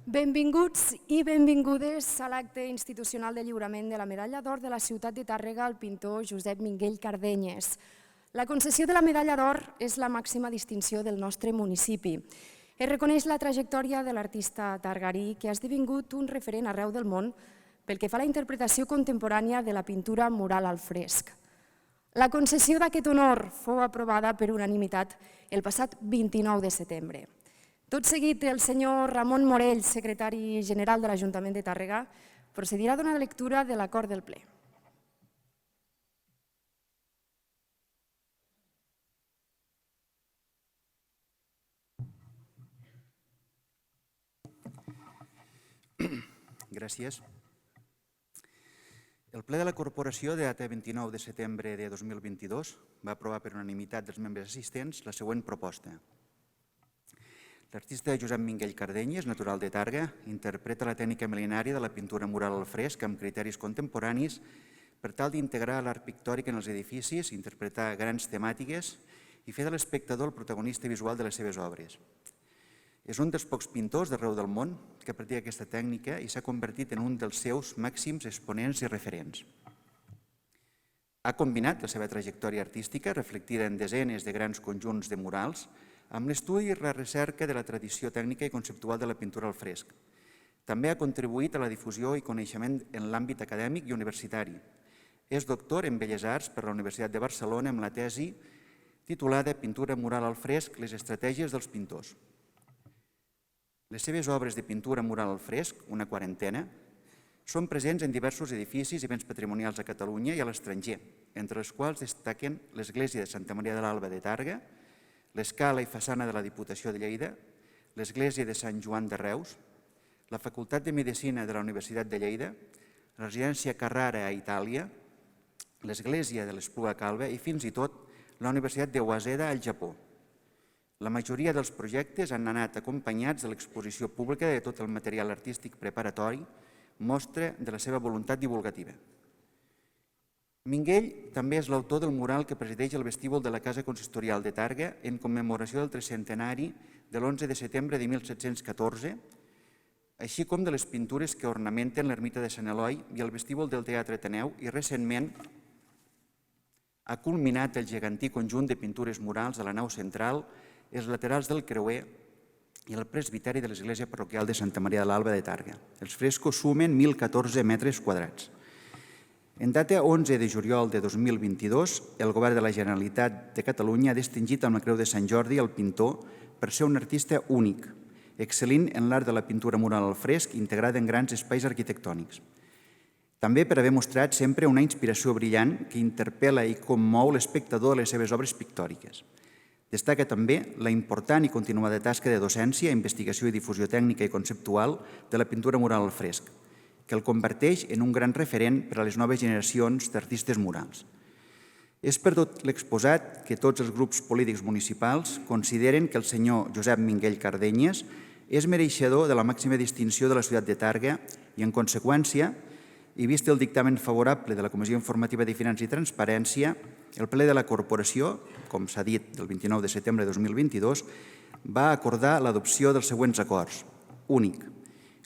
Benvinguts i benvingudes a l'acte institucional de lliurament de la Medalla d'Or de la ciutat de Tàrrega al pintor Josep Minguell Cardenyes. La concessió de la Medalla d'Or és la màxima distinció del nostre municipi. Es reconeix la trajectòria de l'artista targarí que ha esdevingut un referent arreu del món pel que fa a la interpretació contemporània de la pintura mural al fresc. La concessió d'aquest honor fou aprovada per unanimitat el passat 29 de setembre. Tot seguit, el senyor Ramon Morell, secretari general de l'Ajuntament de Tàrrega, procedirà a donar lectura de l'acord del ple. Gràcies. El ple de la corporació de data 29 de setembre de 2022 va aprovar per unanimitat dels membres assistents la següent proposta. L'artista Josep Minguell Cardenyes, natural de Tàrrega, interpreta la tècnica mil·lenària de la pintura mural al fresc amb criteris contemporanis per tal d'integrar l'art pictòric en els edificis, interpretar grans temàtiques i fer de l'espectador el protagonista visual de les seves obres. És un dels pocs pintors d'arreu del món que practica aquesta tècnica i s'ha convertit en un dels seus màxims exponents i referents. Ha combinat la seva trajectòria artística, reflectida en desenes de grans conjunts de murals, amb l'estudi i la recerca de la tradició tècnica i conceptual de la pintura al fresc. També ha contribuït a la difusió i coneixement en l'àmbit acadèmic i universitari. És doctor en Belles Arts per la Universitat de Barcelona amb la tesi titulada Pintura mural al fresc, les estratègies dels pintors. Les seves obres de pintura mural al fresc, una quarantena, són presents en diversos edificis i béns patrimonials a Catalunya i a l'estranger, entre els quals destaquen l'església de Santa Maria de l'Alba de Tàrrega, l'escala i façana de la Diputació de Lleida, l'església de Sant Joan de Reus, la Facultat de Medicina de la Universitat de Lleida, la residència Carrara a Itàlia, l'església de l'Espluga Calba i fins i tot la Universitat de Waseda al Japó. La majoria dels projectes han anat acompanyats de l'exposició pública de tot el material artístic preparatori, mostra de la seva voluntat divulgativa. Minguell també és l'autor del mural que presideix el vestíbul de la Casa Consistorial de Tàrrega en commemoració del tricentenari de l'11 de setembre de 1714, així com de les pintures que ornamenten l'ermita de Sant Eloi i el vestíbul del Teatre Ateneu i recentment ha culminat el gegantí conjunt de pintures murals a la nau central, els laterals del creuer i el presbiteri de l'església parroquial de Santa Maria de l'Alba de Tàrrega. Els frescos sumen 1.014 metres quadrats. En data 11 de juliol de 2022, el Govern de la Generalitat de Catalunya ha distingit amb la Creu de Sant Jordi el pintor per ser un artista únic, excel·lint en l'art de la pintura mural al fresc integrada en grans espais arquitectònics. També per haver mostrat sempre una inspiració brillant que interpel·la i commou l'espectador a les seves obres pictòriques. Destaca també la important i continuada tasca de docència, investigació i difusió tècnica i conceptual de la pintura mural al fresc, que el converteix en un gran referent per a les noves generacions d'artistes murals. És per tot l'exposat que tots els grups polítics municipals consideren que el senyor Josep Minguell Cardenyes és mereixedor de la màxima distinció de la ciutat de Tàrrega i, en conseqüència, i vist el dictamen favorable de la Comissió Informativa de Finances i Transparència, el ple de la corporació, com s'ha dit del 29 de setembre de 2022, va acordar l'adopció dels següents acords. Únic.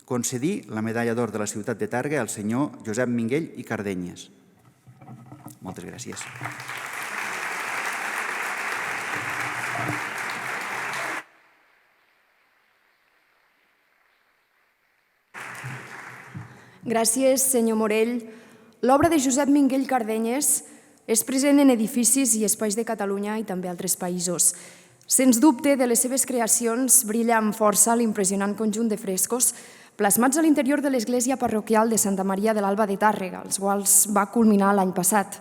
Concedir la Medalla d'Or de la ciutat de Tàrrega al senyor Josep Minguell i Cardenyes. Moltes gràcies. Gràcies, senyor Morell. L'obra de Josep Minguell Cardenyes és present en edificis i espais de Catalunya i també altres països. Sens dubte, de les seves creacions brilla amb força l'impressionant conjunt de frescos plasmats a l'interior de l'església parroquial de Santa Maria de l'Alba de Tàrrega, els quals va culminar l'any passat.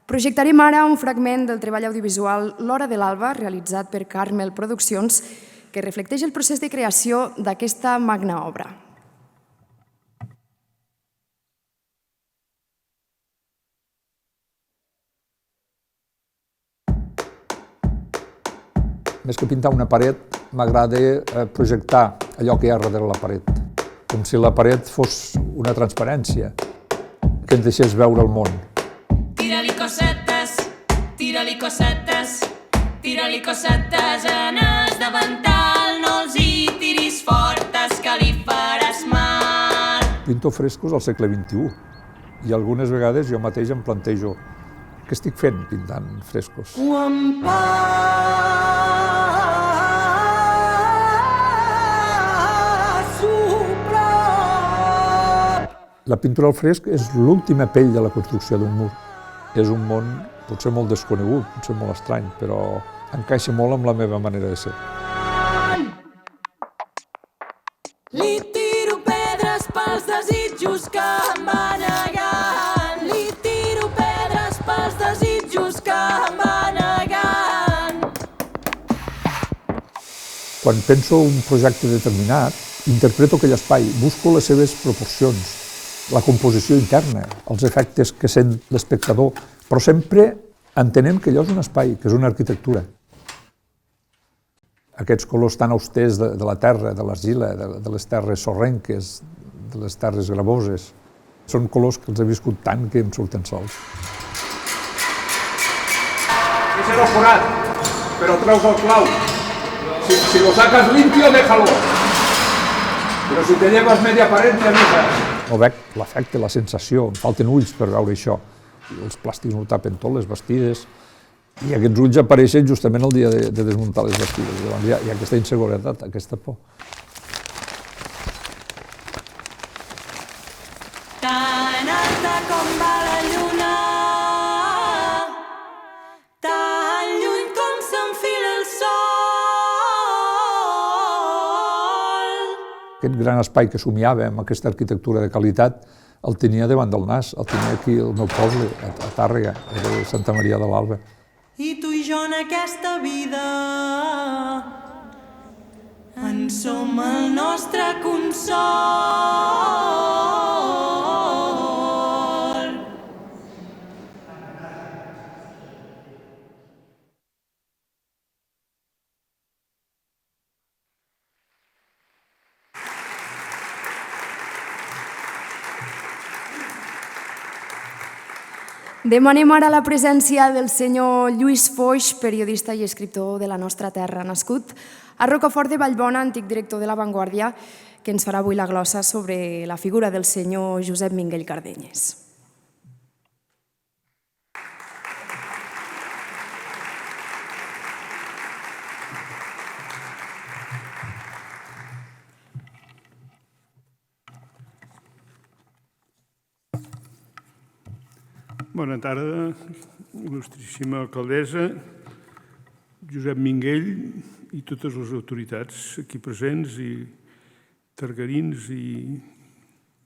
Projectarem ara un fragment del treball audiovisual L'Hora de l'Alba, realitzat per Carmel Produccions, que reflecteix el procés de creació d'aquesta magna obra. Més que pintar una paret, m'agrada projectar allò que hi ha darrere la paret. Com si la paret fos una transparència que ens deixés veure el món. Tira-li cosetes, tira-li cosetes, tira-li cosetes en el davantal, no els hi tiris fortes que li faràs mal. Pinto frescos al segle XXI i algunes vegades jo mateix em plantejo què estic fent pintant frescos. Quan passo prop. La pintura al fresc és l'última pell de la construcció d'un mur. És un món potser molt desconegut, potser molt estrany, però encaixa molt amb la meva manera de ser. Li tiro pedres pels desitjos que em va negant. Li tiro pedres pels desitjos que em va negant. Quan penso un projecte determinat, interpreto aquell espai, busco les seves proporcions, la composició interna, els efectes que sent l'espectador, però sempre entenent que allò és un espai, que és una arquitectura. Aquests colors tan austers de la terra, de l'argila, de les terres sorrenques, de les terres gravoses, són colors que els he viscut tant que em surten sols. Ese no forat, pero treus el clau. Si lo sacas limpio, déjalo. Pero si te llevas media pared, te avisas. No veig l'efecte, la sensació, em falten ulls per veure això. Els plàstics no ho tapen tot, les vestides, i aquests ulls apareixen justament el dia de desmuntar les vestides. Llavors hi ha aquesta inseguretat, aquesta por. Tan alta com va la lluna, tan lluny com s'enfila el sol. Aquest gran espai que somiava amb aquesta arquitectura de qualitat el tenia davant del nas, el tenia aquí al meu poble, a Tàrrega, a Santa Maria de l'Alba. I tu i jo en aquesta vida en som el nostre consol. Demanem ara la presència del senyor Lluís Foix, periodista i escriptor de la nostra terra, nascut a Rocafort de Vallbona, antic director de La Vanguardia, que ens farà avui la glossa sobre la figura del senyor Josep Minguell Cardenyes. Bona tarda, il·lustríssima alcaldessa, Josep Minguell i totes les autoritats aquí presents i targarins i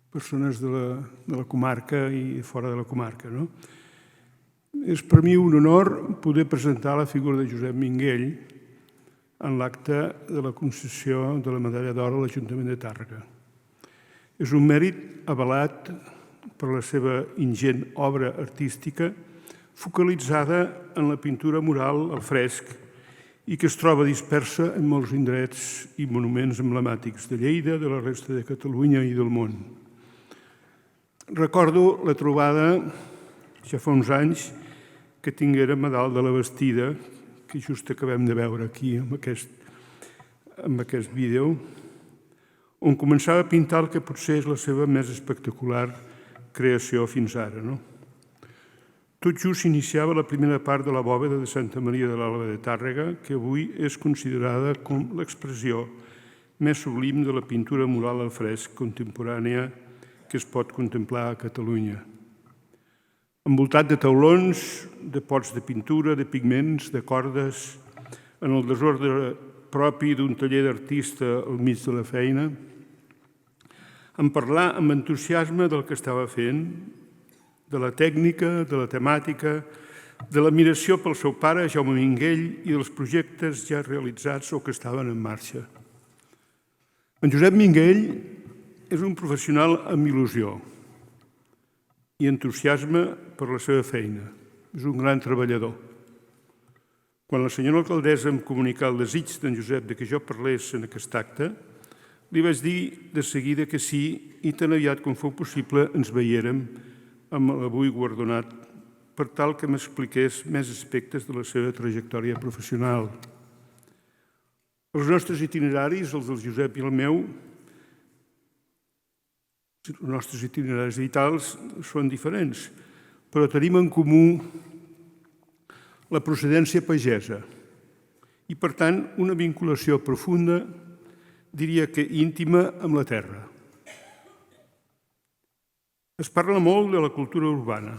persones de la comarca i fora de la comarca. És per mi un honor poder presentar la figura de Josep Minguell en l'acte de la concessió de la medalla d'or a l'Ajuntament de Tàrrega. És un mèrit avalat per la seva ingent obra artística focalitzada en la pintura mural al fresc i que es troba dispersa en molts indrets i monuments emblemàtics de Lleida, de la resta de Catalunya i del món. Recordo la trobada, ja fa uns anys, que tinguérem a dalt de la Bastida, que just acabem de veure aquí amb aquest vídeo, on començava a pintar el que potser és la seva més espectacular creació fins ara. Tot just s'iniciava la primera part de la bòveda de Santa Maria de l'Alba de Tàrrega, que avui és considerada com l'expressió més sublim de la pintura mural al fresc contemporània que es pot contemplar a Catalunya. Envoltat de taulons, de pots de pintura, de pigments, de cordes, en el desordre propi d'un taller d'artista al mig de la feina, en parlar amb entusiasme del que estava fent, de la tècnica, de la temàtica, de l'admiració pel seu pare, Jaume Minguell, i dels projectes ja realitzats o que estaven en marxa. En Josep Minguell és un professional amb il·lusió i entusiasme per la seva feina. És un gran treballador. Quan la senyora alcaldessa em comunicà el desig d'en Josep de que jo parlés en aquest acte, li vaig dir de seguida que sí i tan aviat com fou possible ens veiérem amb l'avui guardonat per tal que m'expliqués més aspectes de la seva trajectòria professional. Els nostres itineraris, els del Josep i el meu, els nostres itineraris vitals són diferents, però tenim en comú la procedència pagesa i, per tant, una vinculació profunda, diria que íntima, amb la terra. Es parla molt de la cultura urbana,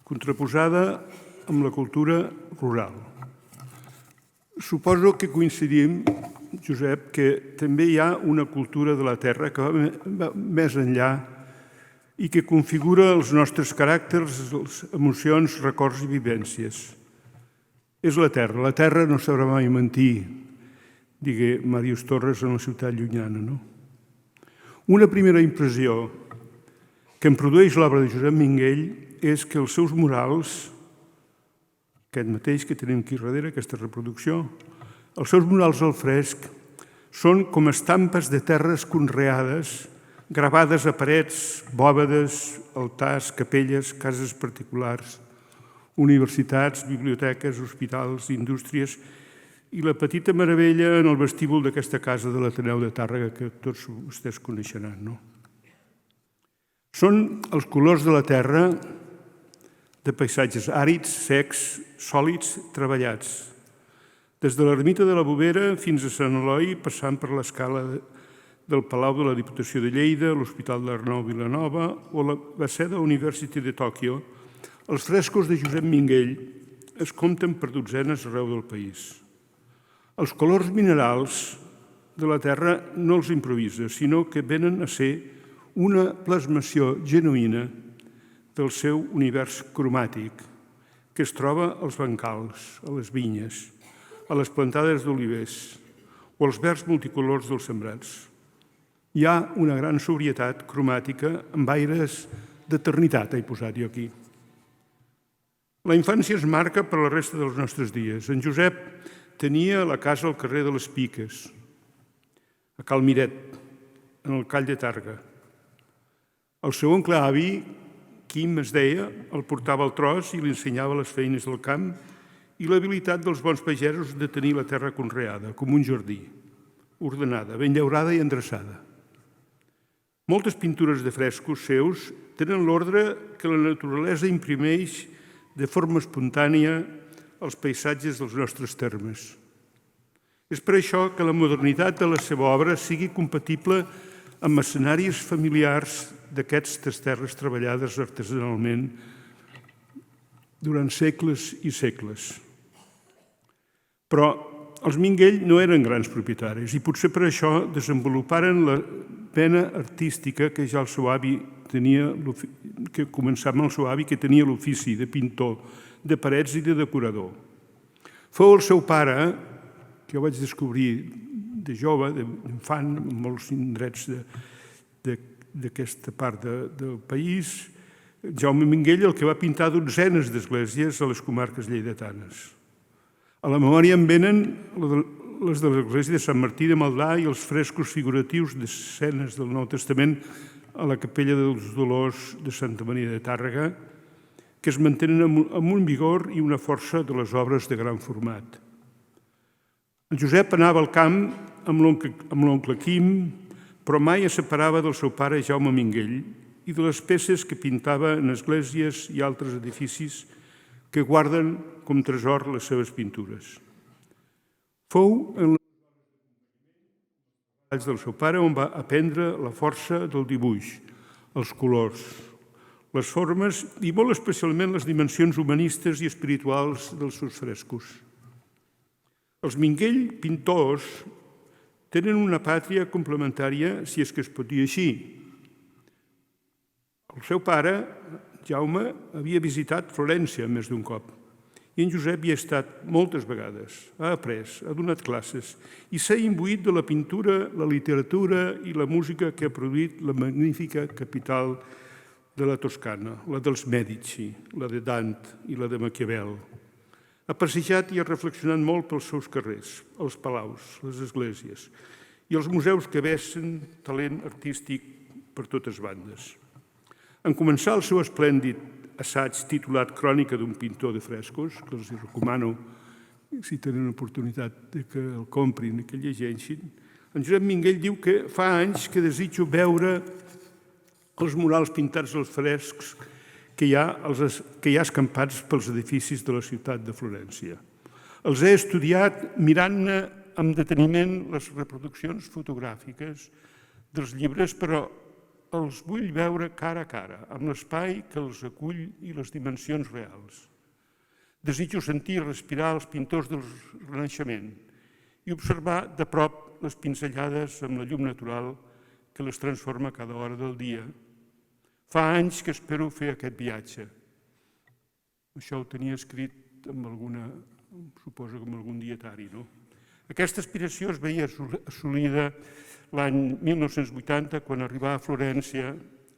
contraposada amb la cultura rural. Suposo que coincidim, Josep, que també hi ha una cultura de la terra que va més enllà i que configura els nostres caràcters, les emocions, records i vivències. És la terra no sabrà mai mentir, digué Màrius Torres en La ciutat llunyana, no? Una primera impressió que em produeix l'obra de Josep Minguell és que els seus murals, aquest mateix que tenim aquí darrere, aquesta reproducció, els seus murals al fresc són com estampes de terres conreades, gravades a parets, bòvedes, altars, capelles, cases particulars, universitats, biblioteques, hospitals, indústries i la petita meravella en el vestíbul d'aquesta casa de l'Ateneu de Tàrrega que tots vostès coneixeran, no? Són els colors de la terra de paisatges àrids, secs, sòlids, treballats. Des de l'ermita de la Bovera fins a Sant Eloi, passant per l'escala del Palau de la Diputació de Lleida, l'Hospital d'Arnau Vilanova o la Waseda University de Tòquio, els frescos de Josep Minguell es compten per dotzenes arreu del país. Els colors minerals de la terra no els improvisa, sinó que venen a ser una plasmació genuïna del seu univers cromàtic, que es troba als bancals, a les vinyes, a les plantades d'olivers o als verds multicolors dels sembrats. Hi ha una gran sobrietat cromàtica amb aires d'eternitat, he posat jo aquí. La infància es marca per la resta dels nostres dies. En Josep tenia la casa al carrer de les Piques, a Cal Miret, en el Call de Tàrrega. El seu oncle avi, Quim es deia, el portava al tros i li ensenyava les feines del camp i l'habilitat dels bons pagesos de tenir la terra conreada, com un jardí, ordenada, ben llaurada i endreçada. Moltes pintures de frescos seus tenen l'ordre que la naturalesa imprimeix de forma espontània als paisatges dels nostres termes. És per això que la modernitat de la seva obra sigui compatible amb escenaris familiars d'aquestes terres treballades artesanalment durant segles i segles. Però els Minguell no eren grans propietaris i potser per això desenvoluparen la vena artística que ja el seu avi tenia, que començava amb el seu avi, que tenia l'ofici de pintor, de parets i de decorador. Fou el seu pare, que jo vaig descobrir de jove, d'infant, en molts indrets d'aquesta part del país, Jaume Minguell, el que va pintar dotzenes d'esglésies a les comarques lleidatanes. A la memòria em venen les de l'església de Sant Martí de Maldà i els frescos figuratius d'escenes del Nou Testament a la capella dels Dolors de Santa Maria de Tàrrega, que es mantenen amb un vigor i una força de les obres de gran format. En Josep anava al camp amb l'oncle Quim, però mai es separava del seu pare Jaume Minguell i de les peces que pintava en esglésies i altres edificis que guarden com tresor les seves pintures. Fou en les treballs del seu pare on va aprendre la força del dibuix, els colors, les formes i molt especialment les dimensions humanistes i espirituals dels seus frescos. Els Minguell, pintors, tenen una pàtria complementària, si és que es pot dir així. El seu pare, Jaume, havia visitat Florència més d'un cop i en Josep hi ha estat moltes vegades, ha après, ha donat classes i s'ha imbuït de la pintura, la literatura i la música que ha produït la magnífica capital de la Toscana, la dels Mèdici, la de Dant i la de Maquiavel. Ha passejat i ha reflexionat molt pels seus carrers, els palaus, les esglésies i els museus que vessen talent artístic per totes bandes. En començar el seu esplèndid assaig titulat Crònica d'un pintor de frescos, que els recomano, si tenen oportunitat que el comprin i que el llegeixin, en Josep Minguell diu que fa anys que desitjo veure els murals pintats als frescs que hi ha escampats pels edificis de la ciutat de Florència. Els he estudiat mirant-ne amb deteniment les reproduccions fotogràfiques dels llibres, però els vull veure cara a cara, amb l'espai que els acull i les dimensions reals. Desitjo sentir i respirar els pintors del Renaixement i observar de prop les pinzellades amb la llum natural que les transforma cada hora del dia. Fa anys que espero fer aquest viatge. Això ho tenia escrit amb alguna, suposo que amb algun dietari, no? Aquesta aspiració es veia assolida l'any 1980, quan arribà a Florència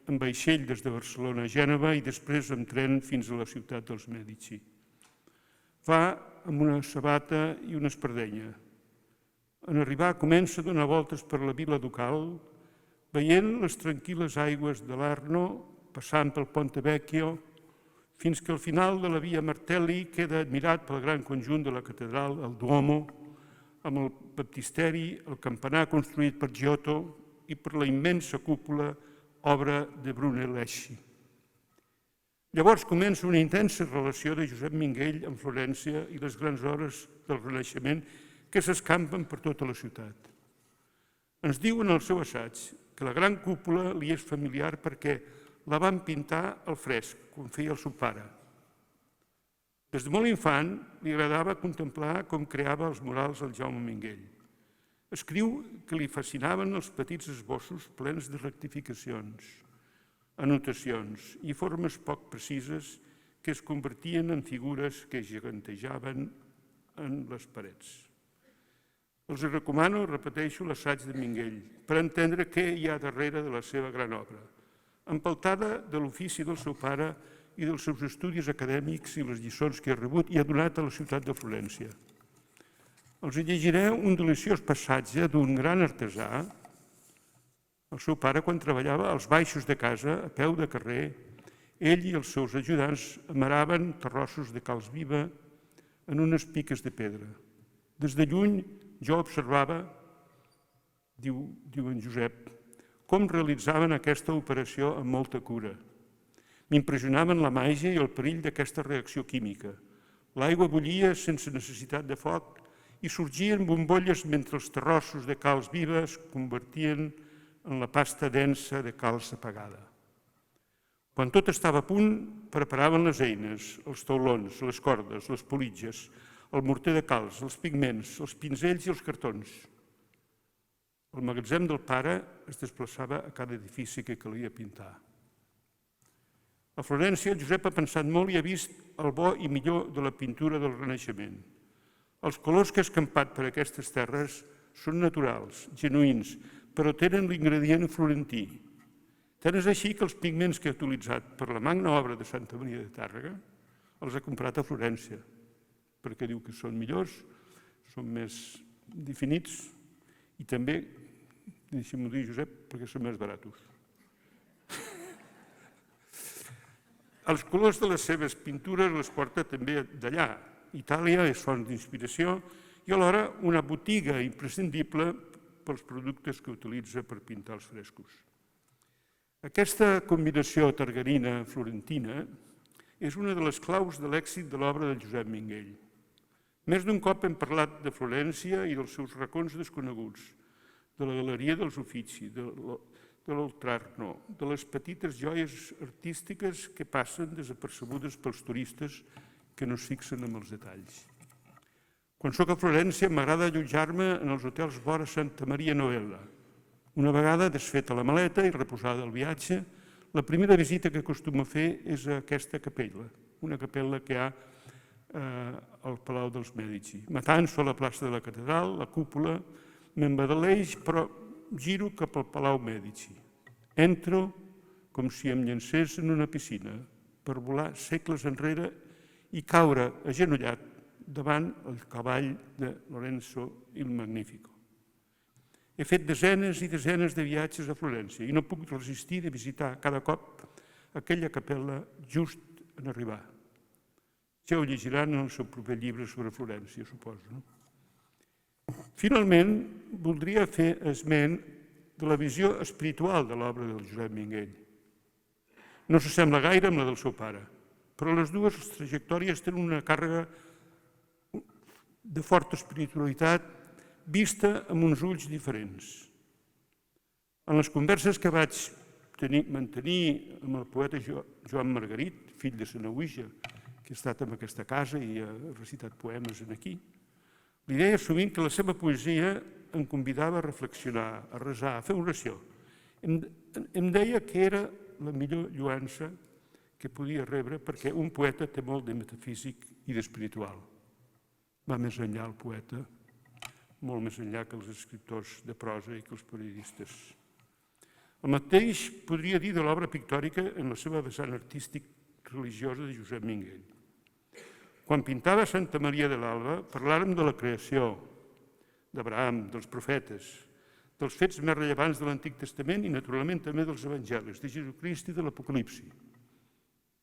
amb vaixell des de Barcelona a Gènova i després amb tren fins a la ciutat dels Mèdici. Va amb una sabata i una espardenya. En arribar comença a donar voltes per la vila ducal, veient les tranquil·les aigües de l'Arno, passant pel Ponte Vecchio, fins que al final de la via Martelli queda admirat pel gran conjunt de la catedral, el Duomo, amb el baptisteri, el campanar construït per Giotto i per la immensa cúpula, obra de Brunelleschi. Llavors comença una intensa relació de Josep Minguell amb Florència i les grans obres del Renaixement que s'escampen per tota la ciutat. Ens diu en el seu assaig que la gran cúpula li és familiar perquè la van pintar al fresc quan feia el seu pare. Des de molt infant li agradava contemplar com creava els murals el Jaume Minguell. Escriu que li fascinaven els petits esbossos plens de rectificacions, anotacions i formes poc precises que es convertien en figures que gegantejaven en les parets. Els recomano, repeteixo, l'assaig de Minguell per entendre què hi ha darrere de la seva gran obra, empeltada de l'ofici del seu pare i dels seus estudis acadèmics i les lliçons que ha rebut i ha donat a la ciutat de Florència. Els llegiré un deliciós passatge d'un gran artesà, el seu pare, quan treballava als baixos de casa, a peu de carrer, ell i els seus ajudants amaraven terrossos de calç viva en unes piques de pedra. Des de lluny jo observava, diu en Josep, com realitzaven aquesta operació amb molta cura. M'impressionaven la màgia i el perill d'aquesta reacció química. L'aigua bullia sense necessitat de foc i sorgien bombolles mentre els terrossos de calç viva es convertien en la pasta densa de calç apagada. Quan tot estava a punt, preparaven les eines, els taulons, les cordes, les politges, el morter de calç, els pigments, els pinzells i els cartons. El magatzem del pare es desplaçava a cada edifici que calia pintar. A Florència, el Josep ha pensat molt i ha vist el bo i millor de la pintura del Renaixement. Els colors que ha escampat per aquestes terres són naturals, genuïns, però tenen l'ingredient florentí. Tant és així que els pigments que ha utilitzat per la magna obra de Santa Maria de Tàrrega els ha comprat a Florència, perquè diu que són millors, són més definits i també, deixem-ho dir, Josep, perquè són més baratos. Els colors de les seves pintures les porta també d'allà. Itàlia és font d'inspiració i alhora una botiga imprescindible pels productes que utilitza per pintar els frescos. Aquesta combinació targarina-florentina és una de les claus de l'èxit de l'obra de Josep Minguell. Més d'un cop hem parlat de Florència i dels seus racons desconeguts, de la Galeria dels Uffizi, de l'Oltrarno, de les petites joies artístiques que passen desapercebudes pels turistes que no es fixen en els detalls. Quan soc a Florència m'agrada allotjar-me en els hotels vora Santa Maria Novella. Una vegada desfeta la maleta i reposada el viatge, la primera visita que acostumo a fer és a aquesta capella, una capella que hi ha al Palau dels Mèdici. M'atanso a la plaça de la Catedral, la cúpula, m'embadaleix, però giro cap al Palau Mèdici. Entro com si em llancés en una piscina per volar segles enrere i caure agenollat davant el cavall de Lorenzo il Magnifico. He fet desenes i desenes de viatges a Florència i no puc resistir de visitar cada cop aquella capella just en arribar. Ja ho llegiran en el seu proper llibre sobre Florència, suposo. Finalment, voldria fer esment de la visió espiritual de l'obra del Josep Minguell. No s'assembla gaire amb la del seu pare, però les dues trajectòries tenen una càrrega de forta espiritualitat vista amb uns ulls diferents. En les converses que vaig mantenir amb el poeta Joan Margarit, fill de Sanauija, que ha estat en aquesta casa i ha recitat poemes aquí, li deia sovint que la seva poesia em convidava a reflexionar, a resar, a fer oració. Em deia que era la millor lluança que podia rebre perquè un poeta té molt de metafísic i d'espiritual. Va més enllà el poeta, molt més enllà que els escriptors de prosa i que els periodistes. El mateix podria dir de l'obra pictòrica en la seva vessant artístic religiosa de Josep Minguell. Quan pintava Santa Maria de l'Alba, parlàrem de la creació, d'Abraham, dels profetes, dels fets més rellevants de l'Antic Testament i, naturalment, també dels evangelis, de Jesucrist i de l'Apocalipsi.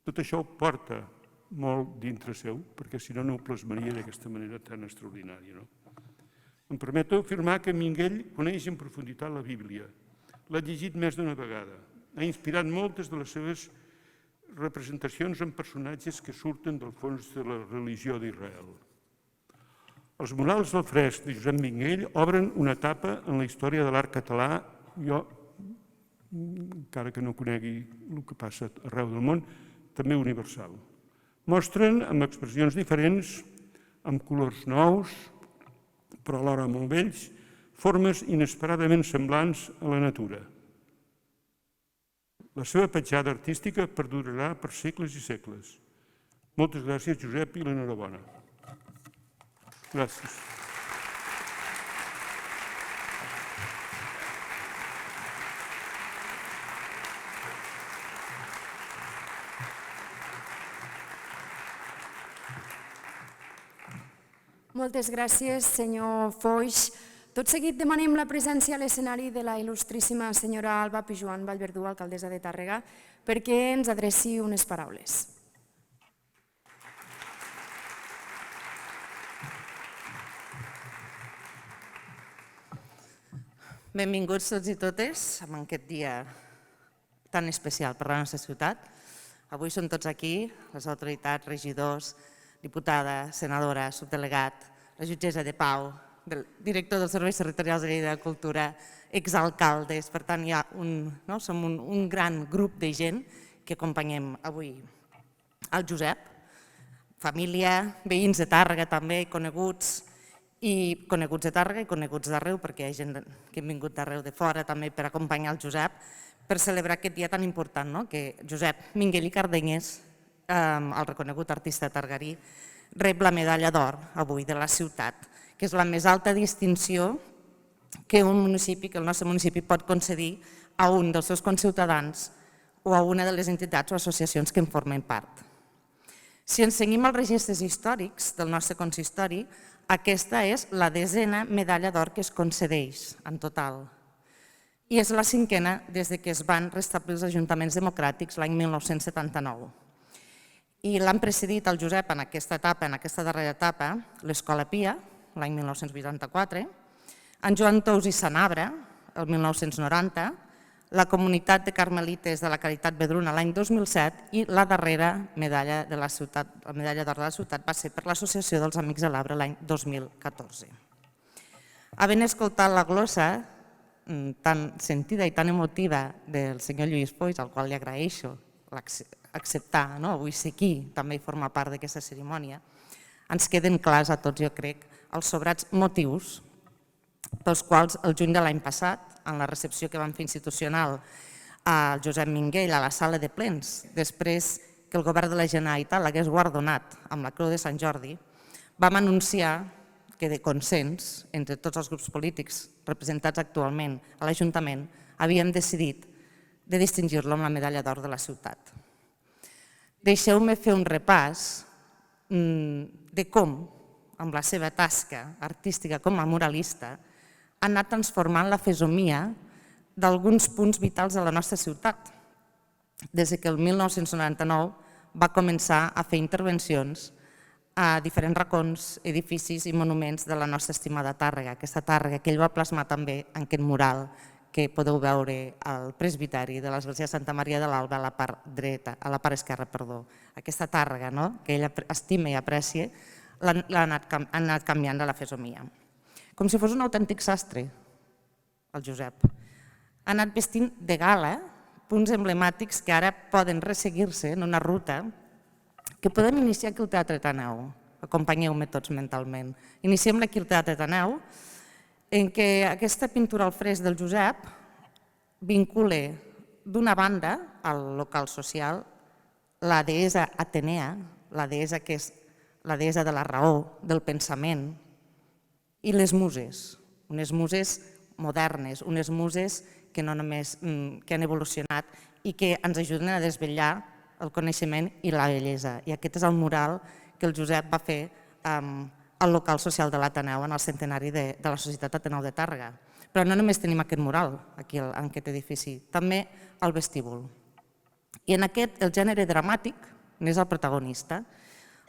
Tot això ho porta molt dintre seu, perquè si no, no ho plasmaria d'aquesta manera tan extraordinària. Em permeto afirmar que Minguell coneix en profunditat la Bíblia, l'ha llegit més d'una vegada, ha inspirat moltes de les seves representacions en personatges que surten del fons de la religió d'Israel. Els murals del fresc de Josep Minguell obren una etapa en la història de l'art català, jo, encara que no conegui el que passa arreu del món, també universal. Mostren amb expressions diferents, amb colors nous, però alhora molt vells, formes inesperadament semblants a la natura. La seva petjada artística perdurarà per segles i segles. Moltes gràcies, Josep, i l'enhorabona. Gràcies. Moltes gràcies, senyor Foix. Tot seguit demanem la presència a l'escenari de la il·lustríssima senyora Alba Pijoan Vallverdú, alcaldessa de Tàrrega, perquè ens adreci unes paraules. Benvinguts tots i totes en aquest dia tan especial per a la nostra ciutat. Avui som tots aquí, les autoritats, regidors, diputada, senadora, subdelegat, la jutgessa de pau, el director dels serveis territorials de Lleida de Cultura, exalcaldes. Per tant, som un gran grup de gent que acompanyem avui el Josep, família, veïns de Tàrrega també, coneguts de Tàrrega i coneguts d'arreu, perquè hi ha gent que hem vingut d'arreu de fora també per acompanyar el Josep, per celebrar aquest dia tan important, que Josep Minguell i Cardenyes, el reconegut artista targarí, rep la medalla d'or avui de la ciutat, que és la més alta distinció que el nostre municipi pot concedir a un dels seus conciutadans o a una de les entitats o associacions que en formen part. Si ens seguim els registres històrics del nostre consistori, aquesta és la 10a medalla d'or que es concedeix en total. I és la 5a des que es van restablir els ajuntaments democràtics l'any 1979. I l'han precedit el Josep en aquesta darrera etapa, l'Escola Pia, l'any 1984, en Joan Tous i Sanabra, el 1990, la Comunitat de Carmelites de la Caritat Vedruna l'any 2007 i la darrera medalla d'or de la ciutat va ser per l'Associació dels Amics de l'Arbre l'any 2014. Havent escoltat la glossa tan sentida i tan emotiva del senyor Lluís Foix, al qual li agraeixo acceptar avui ser aquí, també formar part d'aquesta cerimònia, ens queden clars a tots, jo crec, els sobrats motius pels quals el juny de l'any passat, en la recepció que van fer institucional al Josep Minguell a la sala de plens, després que el govern de la Generalitat l'hagués guardonat amb la Creu de Sant Jordi, vam anunciar que de consens entre tots els grups polítics representats actualment a l'Ajuntament havíem decidit de distingir-lo amb la medalla d'or de la ciutat. Deixeu-me fer un repàs de com amb la seva tasca artística com a muralista, ha anat transformant la fesomia d'alguns punts vitals de la nostra ciutat. Des que el 1999 va començar a fer intervencions a diferents racons, edificis i monuments de la nostra estimada Tàrrega, aquesta Tàrrega que ell va plasmar també en aquest mural que podeu veure al presbiteri de l'Església de Santa Maria de l'Alba a la part esquerra, aquesta Tàrrega que ell estima i aprecia, l'ha anat canviant de la fesomia. Com si fos un autèntic sastre, el Josep. Ha anat vestint de gala punts emblemàtics que ara poden resseguir-se en una ruta que podem iniciar aquí al Teatre Ateneu. Acompanyeu-me tots mentalment. Iniciem aquí al Teatre Ateneu, en què aquesta pintura al fresc del Josep vincula d'una banda al local social la deessa Atenea, la deessa que és la deessa de la raó, del pensament, i les muses, unes muses modernes, unes muses que no només que han evolucionat i que ens ajuden a desvetllar el coneixement i la bellesa. I aquest és el mural que el Josep va fer al local social de l'Ateneu en el centenari de la Societat Ateneu de Tàrrega. Però no només tenim aquest mural aquí en aquest edifici, també el vestíbul. I en aquest el gènere dramàtic n'és el protagonista.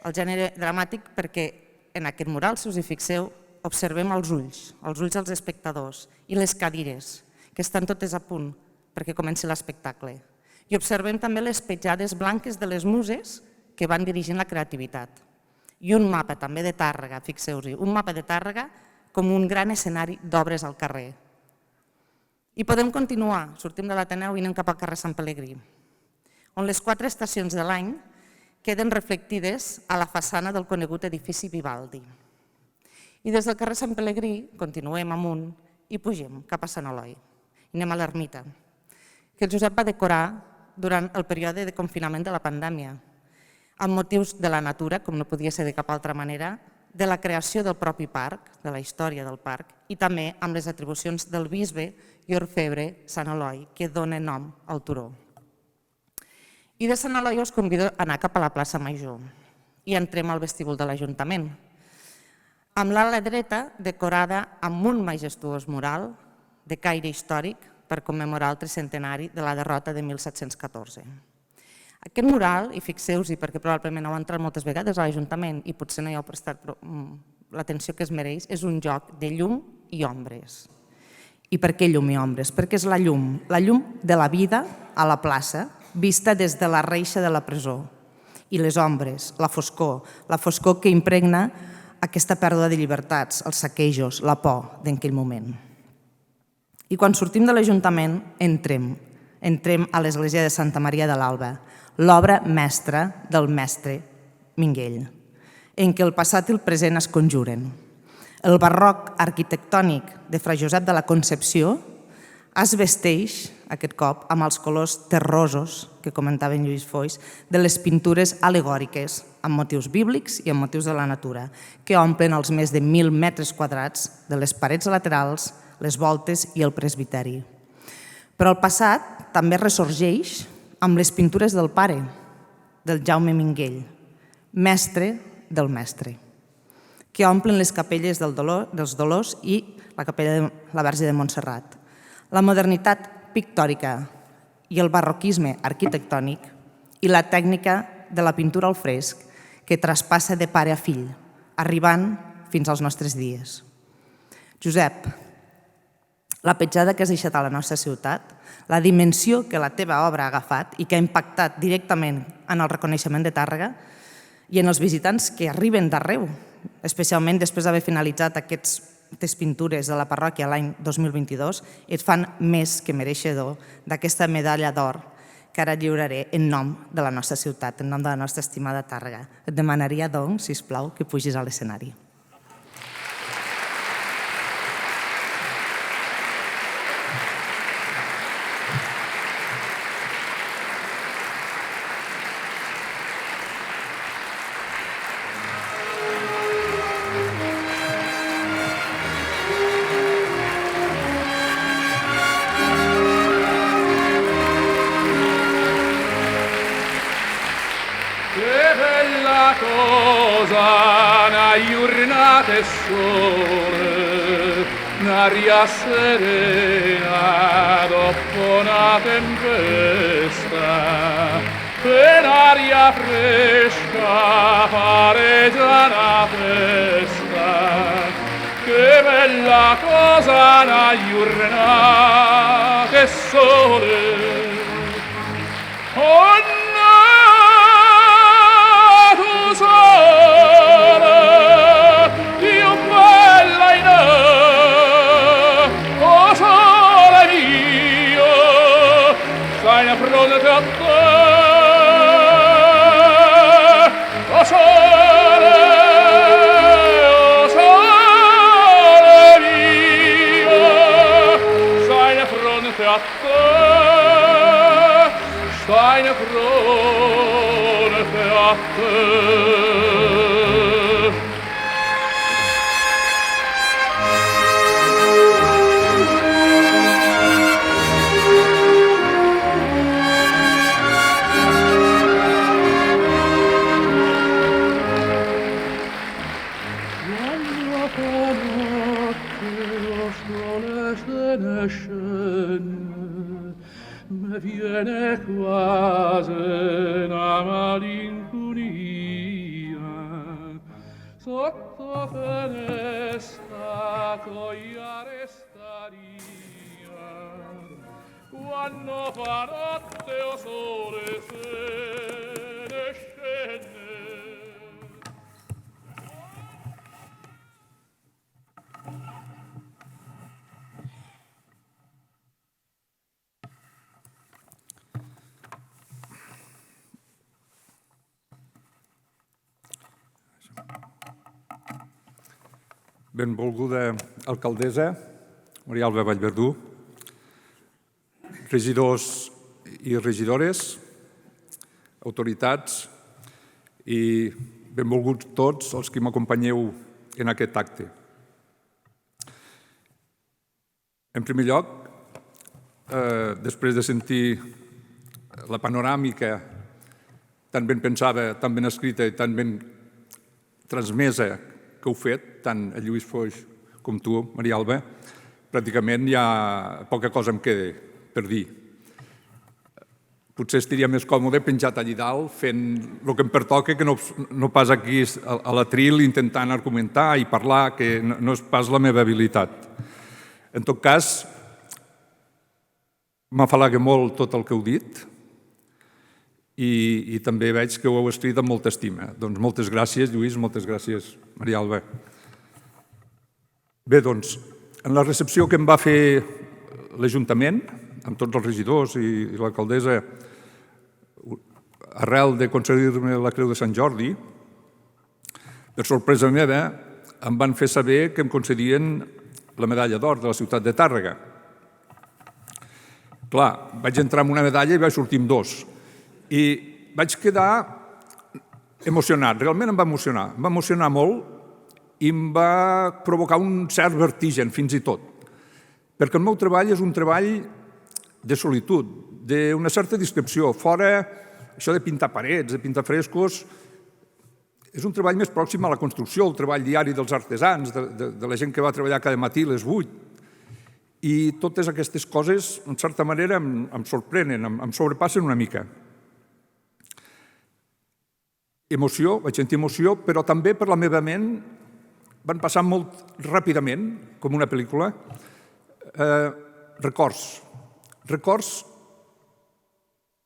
El gènere dramàtic perquè en aquest mural, si us hi fixeu, observem els ulls dels espectadors i les cadires, que estan totes a punt perquè comenci l'espectacle. I observem també les petjades blanques de les muses que van dirigint la creativitat. I un mapa també de Tàrrega, fixeu-hi, un mapa de Tàrrega com un gran escenari d'obres al carrer. I podem continuar, sortim de l'Ateneu i anem cap al carrer Sant Pelegrí, on les 4 estacions de l'any queden reflectides a la façana del conegut edifici Vivaldi. I des del carrer Sant Pelegrí continuem amunt i pugem cap a Sant Eloi. I anem a l'ermita, que el Josep va decorar durant el període de confinament de la pandèmia, amb motius de la natura, com no podia ser de cap altra manera, de la creació del propi parc, de la història del parc, i també amb les atribucions del bisbe i orfebre Sant Eloi, que dona nom al turó. I de Sant Eloi us convido a anar cap a la plaça Major i entrem al vestíbul de l'Ajuntament, amb l'ala dreta decorada amb un majestuós mural de caire històric per commemorar el tricentenari de la derrota de 1714. Aquest mural, i fixeu-hi perquè probablement heu entrat moltes vegades a l'Ajuntament i potser no hi heu prestat l'atenció que es mereix, és un joc de llum i ombres. I per què llum i ombres? Perquè és la llum de la vida a la plaça, vista des de la reixa de la presó. I les ombres, la foscor que impregna aquesta pèrdua de llibertats, els saquejos, la por d'aquell moment. I quan sortim de l'Ajuntament, entrem a l'església de Santa Maria de l'Alba, l'obra mestra del mestre Minguell, en què el passat i el present es conjuren. El barroc arquitectònic de Fra Josep de la Concepció es vesteix, aquest cop, amb els colors terrosos, que comentava en Lluís Foix, de les pintures alegòriques, amb motius bíblics i amb motius de la natura, que omplen els més de 1.000 metres quadrats de les parets laterals, les voltes i el presbiteri. Però el passat també ressorgeix amb les pintures del pare, del Jaume Minguell, mestre del mestre, que omplen les capelles dels Dolors i la capella de la Verge de Montserrat. La modernitat pictòrica i el barroquisme arquitectònic i la tècnica de la pintura al fresc que traspassa de pare a fill, arribant fins als nostres dies. Josep, la petjada que has deixat a la nostra ciutat, la dimensió que la teva obra ha agafat i que ha impactat directament en el reconeixement de Tàrrega i en els visitants que arriben d'arreu, especialment després d'haver finalitzat aquestes pintures de la parròquia l'any 2022, et fan més que mereixedor d'aquesta medalla d'or que ara lliuraré en nom de la nostra ciutat, en nom de la nostra estimada Tàrrega. Et demanaria, doncs, sisplau, que pugis a l'escenari. Che bella cosa, una giornata e sole, un'aria serena dopo una tempesta, e l'aria fresca pareggia la festa. Che bella cosa una giornata, che sole! Oh no, tu sole, io bella in oh sole mio, stai in fronte a te, oh sole, a te, stai in fronte a te. Me viene quasi una malinconia sotto finestra cogliare staria quando fa notte o sole se ne scende. Benvolguda alcaldessa, Maria Alba Vallverdú, regidors i regidores, autoritats i benvolguts tots els que m'acompanyeu en aquest acte. En primer lloc, després de sentir la panoràmica tan ben pensada, tan ben escrita i tan ben transmesa que heu fet, tant el Lluís Foix com tu, Maria Alba, pràcticament ja poca cosa em queda per dir. Potser estaria més còmode penjat allà dalt fent el que em pertoca que no pas aquí a l'atril intentant argumentar i parlar, que no és pas la meva habilitat. En tot cas, m'afalaga molt tot el que heu dit i també veig que ho heu escrit amb molta estima. Doncs moltes gràcies, Lluís, moltes gràcies, Maria Alba. Bé, doncs, en la recepció que em va fer l'Ajuntament, amb tots els regidors i l'alcaldessa, arrel de concedir-me la Creu de Sant Jordi, per sorpresa meva, em van fer saber que em concedien la medalla d'or de la ciutat de Tàrrega. Clar, vaig entrar amb una medalla i vaig sortir amb dos. I vaig quedar emocionat, realment em va emocionar molt i em va provocar un cert vertigen, fins i tot. Perquè el meu treball és un treball de solitud, d'una certa discreció. Fora això de pintar parets, de pintar frescos, és un treball més pròxim a la construcció, el treball diari dels artesans, de la gent que va treballar cada matí a les 8. I totes aquestes coses, en certa manera, em sorprenen, em sobrepassen una mica. Emoció, vaig sentir emoció, però també per la meva ment van passar molt ràpidament, com una pel·lícula, records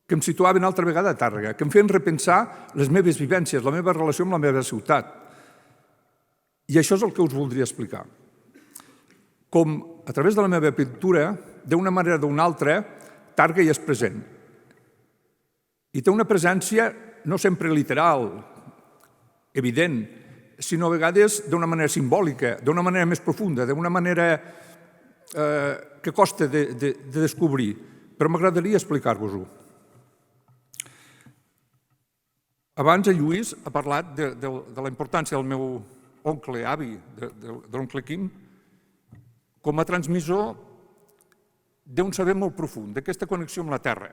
que em situaven altra vegada a Tàrrega, que em feien repensar les meves vivències, la meva relació amb la meva ciutat. I això és el que us voldria explicar. Com, a través de la meva pintura, d'una manera o d'una altra, Tàrrega hi és present. I té una presència no sempre literal, evident, sinó a vegades d'una manera simbòlica, d'una manera més profunda, d'una manera que costa de descobrir, però m'agradaria explicar-vos-ho. Abans el Lluís ha parlat de la importància del meu oncle avi, de l'oncle Quim, com a transmissor d'un saber molt profund, d'aquesta connexió amb la terra.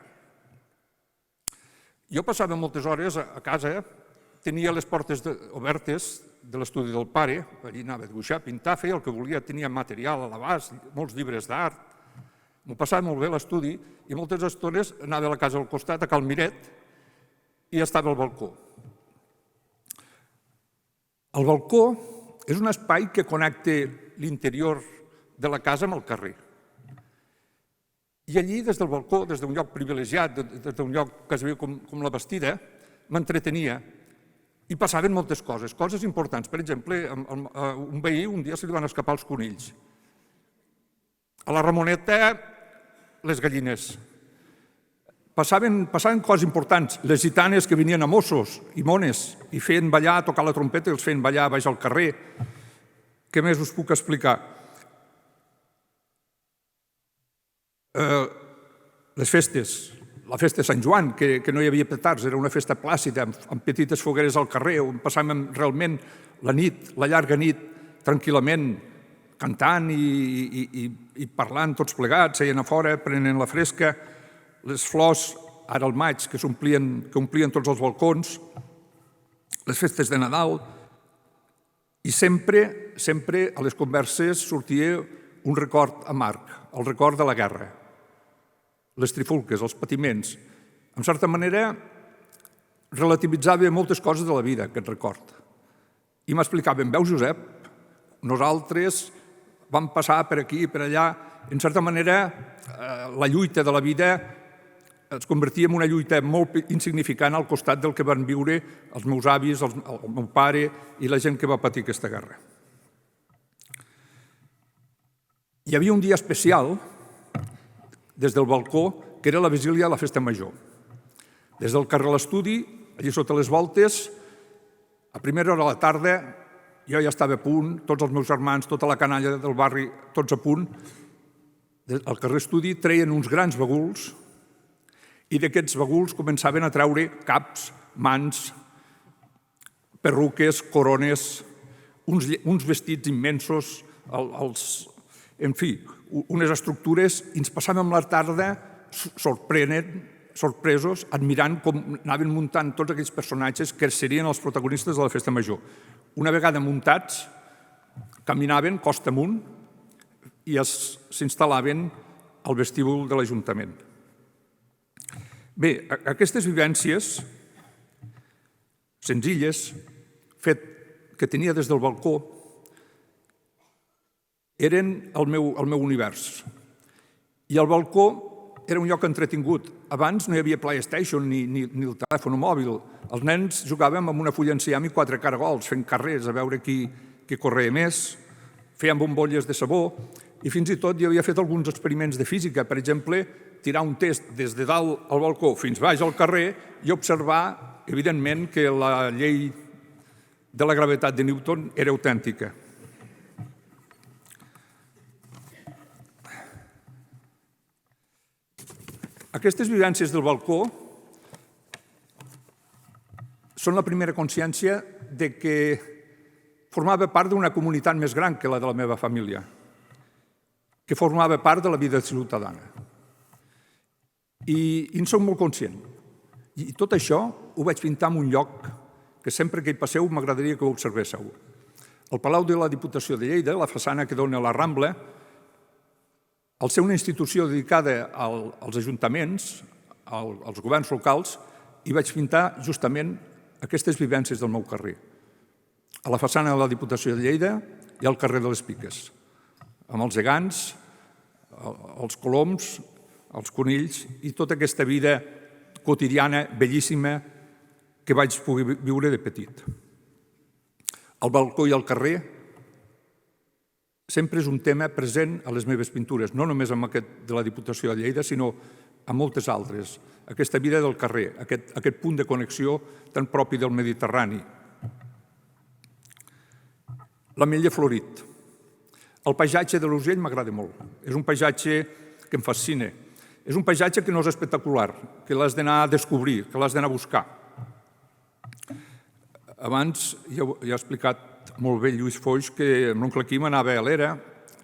Jo passava moltes hores a casa tenia les portes obertes de l'estudi del pare, allí anava a dibuixar, pintar, feia el que volia, tenia material a l'abast, molts llibres d'art. M'ho passava molt bé l'estudi i moltes estones anava a la casa al costat, a Cal Miret, i estava al balcó. El balcó és un espai que connecta l'interior de la casa amb el carrer. I allí, des del balcó, des d'un lloc privilegiat, des d'un lloc que es veu com la Bastida, m'entretenia i passaven moltes coses, coses importants. Per exemple, a un veí un dia se li van escapar els conills. A la Ramoneta, les gallines. Passaven coses importants. Les gitanes que venien a Mossos i mones i feien ballar, tocar la trompeta i els feien ballar baix al carrer. Què més us puc explicar? Les festes. La festa de Sant Joan, que no hi havia petards, era una festa plàcida, amb petites fogueres al carrer, on passàvem realment la nit, la llarga nit, tranquil·lament, cantant i parlant tots plegats, seien a fora, prenent la fresca, les flors, ara al maig, que omplien tots els balcons, les festes de Nadal, i sempre a les converses sortia un record amarg, el record de la guerra. Les trifulques, els patiments. En certa manera, relativitzava moltes coses de la vida, aquest record. I m'explicaven, veus, Josep, nosaltres vam passar per aquí i per allà. En certa manera, la lluita de la vida es convertia en una lluita molt insignificant al costat del que van viure els meus avis, el meu pare i la gent que va patir aquesta guerra. Hi havia un dia especial des del balcó, que era la vigília de la Festa Major. Des del carrer a l'estudi, allí sota les voltes, a primera hora de la tarda, jo ja estava a punt, tots els meus germans, tota la canalla del barri, tots a punt. Al carrer estudi treien uns grans baguls i d'aquests baguls començaven a treure caps, mans, perruques, corones, uns vestits immensos, en fi, unes estructures, i ens passàvem la tarda sorpresos, admirant com anaven muntant tots aquells personatges que serien els protagonistes de la Festa Major. Una vegada muntats, caminaven costa amunt i s'instal·laven al vestíbul de l'Ajuntament. Bé, aquestes vivències senzilles, que tenia des del balcó, eren el meu univers. I el balcó era un lloc entretingut. Abans no hi havia PlayStation ni el telèfon mòbil. Els nens jugàvem amb una fulla enciam i 4 caragols, fent carrers a veure qui corria més, fèiem bombolles de sabó i fins i tot jo havia fet alguns experiments de física. Per exemple, tirar un test des de dalt al balcó fins baix al carrer i observar, evidentment, que la llei de la gravetat de Newton era autèntica. Aquestes vivències del balcó són la primera consciència de que formava part d'una comunitat més gran que la de la meva família, que formava part de la vida ciutadana. I en soc molt conscient. I tot això ho vaig pintar en un lloc que sempre que hi passeu m'agradaria que ho observéssiu. El Palau de la Diputació de Lleida, la façana que dona a la Rambla, al ser una institució dedicada als ajuntaments, als governs locals, hi vaig pintar justament aquestes vivències del meu carrer. A la façana de la Diputació de Lleida hi ha el carrer de les Piques, amb els gegants, els coloms, els conills i tota aquesta vida quotidiana, bellíssima, que vaig poder viure de petit. El balcó i el carrer sempre és un tema present a les meves pintures, no només amb aquest de la Diputació de Lleida, sinó a moltes altres. Aquesta vida del carrer, aquest punt de connexió tan propi del Mediterrani. L'Ametller florit. El paisatge de l'Urgell m'agrada molt. És un paisatge que em fascina. És un paisatge que no és espectacular, que l'has d'anar a descobrir, que l'has d'anar a buscar. Abans ja he explicat molt bé Lluís Foix que l'oncle Quim anava a l'era,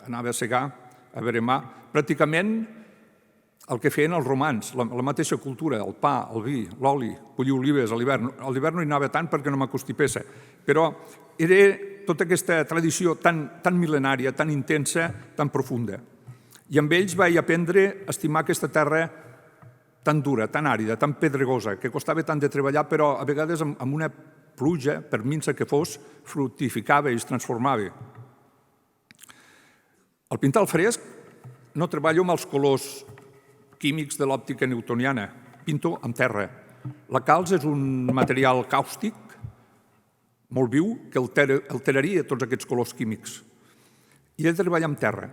anava a segar, a veremar. Pràcticament el que feien els romans, la mateixa cultura, el pa, el vi, l'oli, collir olives a l'hivern. A l'hivern no hi anava tant perquè no m'acostipés, però era tota aquesta tradició tan mil·lenària, tan intensa, tan profunda. I amb ells vaig aprendre a estimar aquesta terra tan dura, tan àrida, tan pedregosa, que costava tant de treballar, però a vegades amb una pluja, per minsa que fos, fructificava i es transformava. Al pintar el fresc no treballo amb els colors químics de l'òptica newtoniana, pinto amb terra. La calç és un material càustic molt viu que alteraria tots aquests colors químics. I he de treballar amb terra.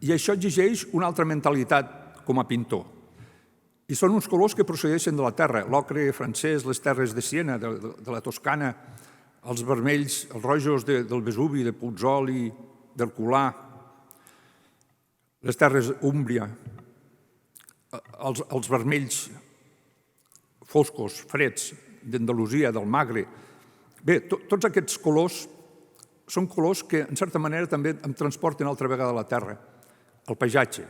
I això exigeix una altra mentalitat com a pintor. I són uns colors que procedeixen de la terra, l'ocre francès, les terres de Siena, de la Toscana, els vermells, els rojos del Vesuvi, de Puzzoli, d'Herculà, les terres Úmbria, els vermells foscos, freds, d'Andalusia, del Magre. Bé, tots aquests colors són colors que, en certa manera, també em transporten altra vegada a la terra, al paisatge.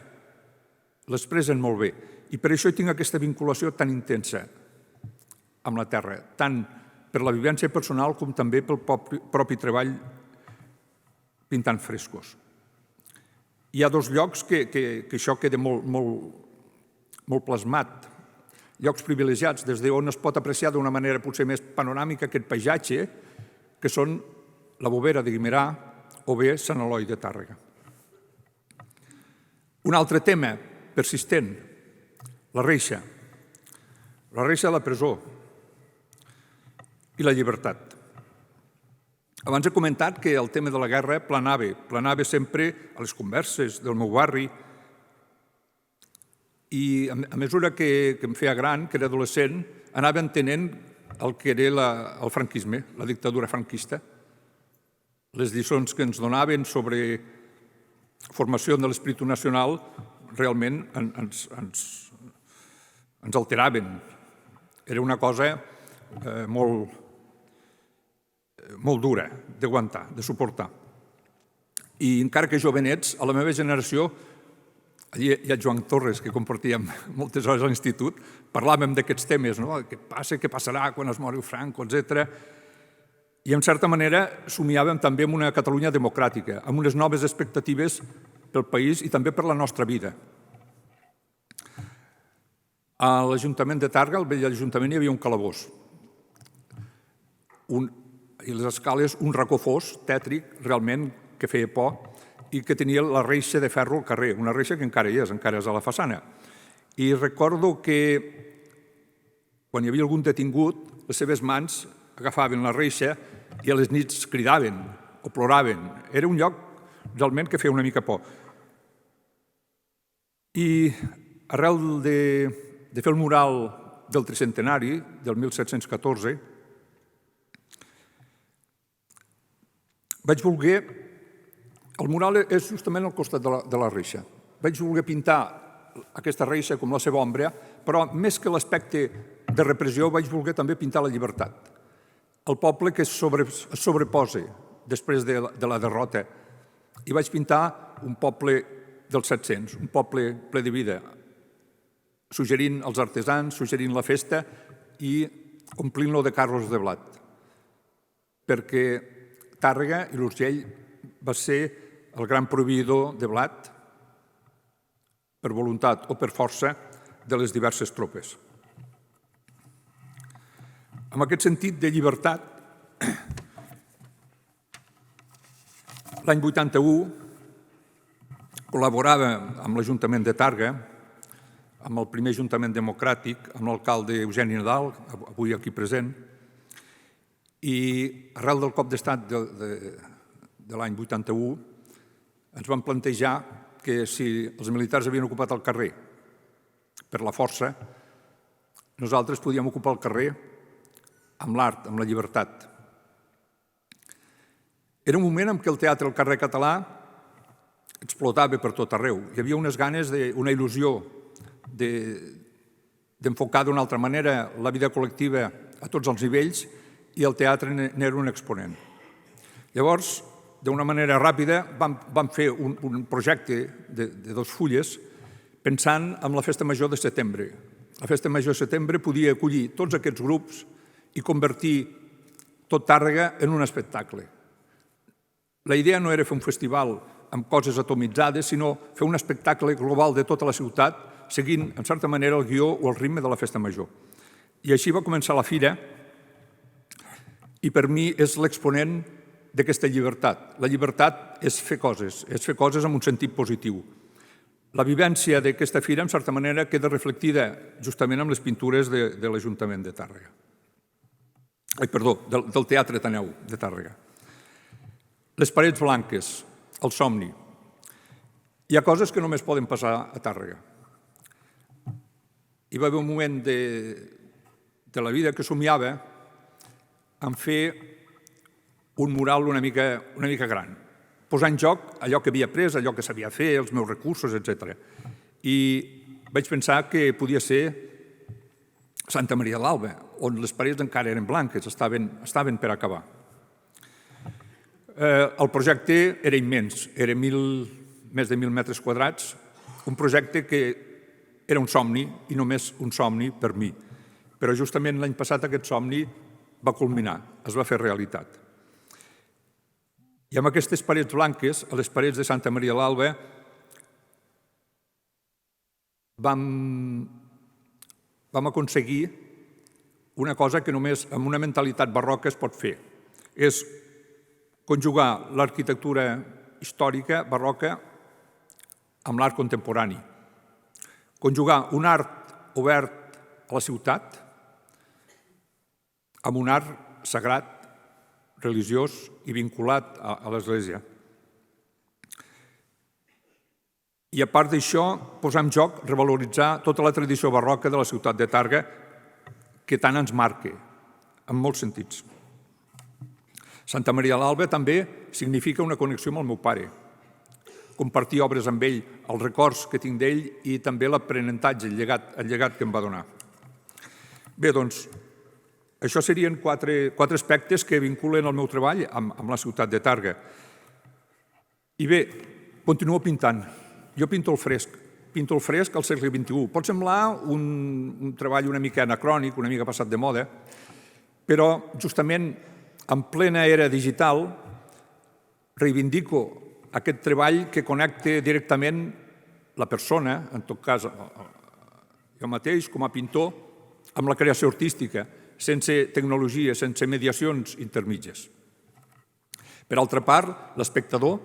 L'expressen molt bé. I per això tinc aquesta vinculació tan intensa amb la terra, tant per la vivència personal com també pel propi treball pintant frescos. Hi ha dos llocs que això queda molt plasmat, llocs privilegiats des d'on es pot apreciar d'una manera potser més panoràmica aquest paisatge, que són la Bovera de Guimerà o bé Sant Eloi de Tàrrega. Un altre tema persistent, la reixa de la presó i la llibertat. Abans he comentat que el tema de la guerra planava sempre a les converses del meu barri i a mesura que em feia gran, que era adolescent, anava entenent el que era el franquisme, la dictadura franquista. Les lliçons que ens donaven sobre formació de l'espíritu nacional realment ens alteraven. Era una cosa molt dura d'aguantar, de suportar. I encara que jovenets, a la meva generació, allí hi ha Joan Torres, que compartíem moltes hores a l'institut, parlàvem d'aquests temes, no? Què passa, què passarà quan es mori Franco, etc. I, en certa manera, somiàvem també en una Catalunya democràtica, amb unes noves expectatives pel país i també per la nostra vida. A l'Ajuntament de Tàrrega, al vell Ajuntament, hi havia un calabós. I les escales, un racó fos, tètric, realment, que feia por, i que tenia la reixa de ferro al carrer, una reixa que encara és a la façana. I recordo que, quan hi havia algun detingut, les seves mans agafaven la reixa i a les nits cridaven o ploraven. Era un lloc realment que feia una mica por. I arrel de fer el mural del tricentenari, del 1714, vaig voler... El mural és justament al costat de la reixa. Vaig voler pintar aquesta reixa com la seva ombra, però més que l'aspecte de repressió vaig voler també pintar la llibertat. El poble que es sobreposa després de la derrota. I vaig pintar un poble dels 700, un poble ple de vida, suggerint els artesans, suggerint la festa i omplint-lo de carros de blat. Perquè Tàrrega i l'Urgell va ser el gran proveïdor de blat, per voluntat o per força, de les diverses tropes. En aquest sentit de llibertat, l'any 81 col·laborava amb l'Ajuntament de Tàrrega, amb el primer Ajuntament democràtic, amb l'alcalde Eugeni Nadal, avui aquí present, i arrel del cop d'estat de l'any 81 ens vam plantejar que si els militars havien ocupat el carrer per la força, nosaltres podíem ocupar el carrer amb l'art, amb la llibertat. Era un moment en què el teatre al carrer català explotava per tot arreu. Hi havia unes ganes, una il·lusió d'enfocar d'una altra manera la vida col·lectiva a tots els nivells i el teatre n'era un exponent. Llavors, d'una manera ràpida, vam fer un projecte de 2 fulles pensant en la Festa Major de setembre. La Festa Major de setembre podia acollir tots aquests grups i convertir tot Tàrrega en un espectacle. La idea no era fer un festival amb coses atomitzades, sinó fer un espectacle global de tota la ciutat, seguint, en certa manera, el guió o el ritme de la Festa Major. I així va començar la fira, i per mi és l'exponent d'aquesta llibertat. La llibertat és fer coses amb un sentit positiu. La vivència d'aquesta fira, en certa manera, queda reflectida justament amb les pintures de l'Ajuntament de Tàrrega. Del Teatre Ateneu de Tàrrega. Les parets blanques, el somni. Hi ha coses que només poden passar a Tàrrega. Hi va haver un moment de la vida que somiava en fer un mural una mica gran, posar en joc allò que havia après, allò que sabia fer, els meus recursos, etc. I vaig pensar que podia ser Santa Maria de l'Alba, on les parets encara eren blanques, estaven per acabar. El projecte era immens, era més de 1.000 metres quadrats, un projecte que era un somni, i només un somni per mi. Però justament l'any passat aquest somni va culminar, es va fer realitat. I amb aquestes parets blanques, a les parets de Santa Maria de l'Alba, vam aconseguir una cosa que només amb una mentalitat barroca es pot fer. És conjugar l'arquitectura històrica barroca amb l'art contemporani. Conjugar un art obert a la ciutat amb un art sagrat, religiós i vinculat a l'Església. I a part d'això, posar en joc, revaloritzar tota la tradició barroca de la ciutat de Tàrrega que tant ens marca, en molts sentits. Santa Maria de l'Alba també significa una connexió amb el meu pare, compartir obres amb ell, els records que tinc d'ell i també l'aprenentatge, el llegat que em va donar. Bé, doncs, això serien quatre aspectes que vinculen el meu treball amb la ciutat de Tàrrega. I bé, continuo pintant. Jo pinto el fresc al segle XXI. Pot semblar un treball una mica anacrònic, una mica passat de moda, però justament en plena era digital reivindico aquest treball que connecta directament la persona, en tot cas jo mateix com a pintor, amb la creació artística, sense tecnologia, sense mediacions intermitges. Per altra part, l'espectador,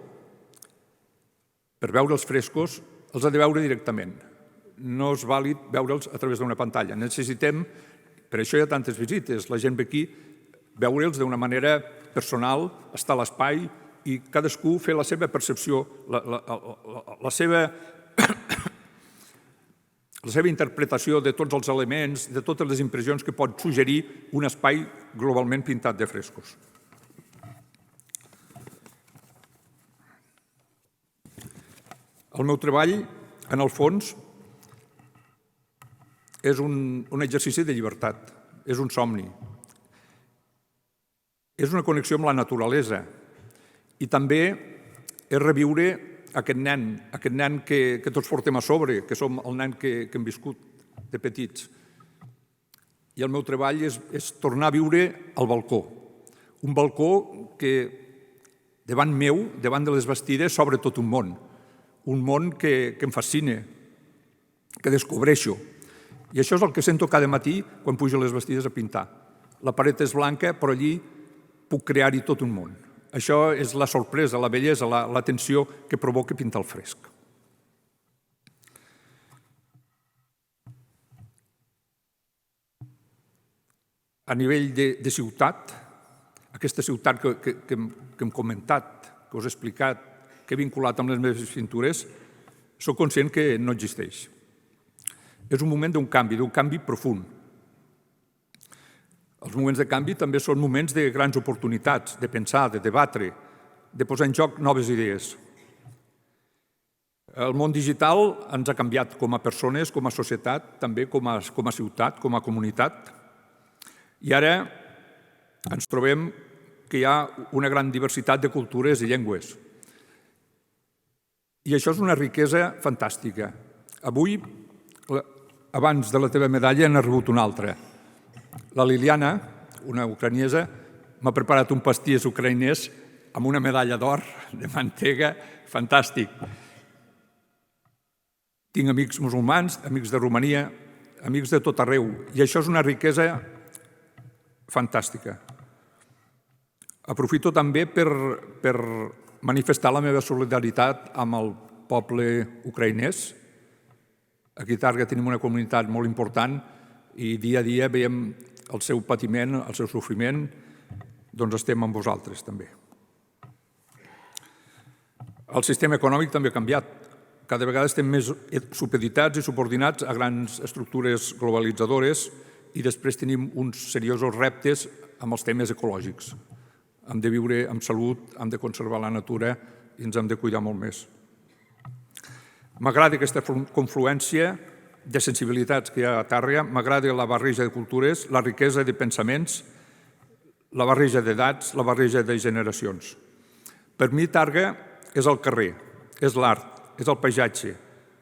per veure els frescos, els ha de veure directament. No és vàlid veure'ls a través d'una pantalla. Necessitem, per això hi ha tantes visites, la gent ve aquí, veure'ls d'una manera personal, estar a l'espai i cadascú fer la seva percepció, la seva interpretació de tots els elements, de totes les impressions que pot suggerir un espai globalment pintat de frescos. El meu treball, en el fons, és un exercici de llibertat, és un somni. És una connexió amb la naturalesa i també és reviure aquest nen que tots portem a sobre, que som el nen que hem viscut de petits. I el meu treball és tornar a viure al balcó. Un balcó que davant meu, davant de les bastides, s'obre tot un món que em fascina, que descobreixo. I això és el que sento cada matí quan pujo a les bastides a pintar. La paret és blanca, però allí puc crear-hi tot un món. Això és la sorpresa, la bellesa, la tensió que provoca pintar el fresc. A nivell de ciutat, aquesta ciutat que hem comentat, que us he explicat, que he vinculat amb les meves pintures, soc conscient que no existeix. És un moment d'un canvi profund. Els moments de canvi també són moments de grans oportunitats, de pensar, de debatre, de posar en joc noves idees. El món digital ens ha canviat com a persones, com a societat, també com a ciutat, com a comunitat. I ara ens trobem que hi ha una gran diversitat de cultures i llengües. I això és una riquesa fantàstica. Avui, abans de la teva medalla, n'ha rebut una altra. La Liliana, una ucraniesa, m'ha preparat un pastís ucraïnès amb una medalla d'or de mantega, fantàstic. Tinc amics musulmans, amics de Romania, amics de tot arreu, i això és una riquesa fantàstica. Aprofito també per manifestar la meva solidaritat amb el poble ucraïnès. Aquí a Tàrrega tenim una comunitat molt important i dia a dia veiem el seu patiment, el seu sofriment, doncs estem amb vosaltres també. El sistema econòmic també ha canviat. Cada vegada estem més supeditats i subordinats a grans estructures globalitzadores i després tenim uns seriosos reptes amb els temes ecològics. Hem de viure amb salut, hem de conservar la natura i ens hem de cuidar molt més. M'agrada aquesta confluència de sensibilitats que hi ha a Tàrrega, m'agrada la barreja de cultures, la riquesa de pensaments, la barreja d'edats, la barreja de generacions. Per mi Tàrrega és el carrer, és l'art, és el paisatge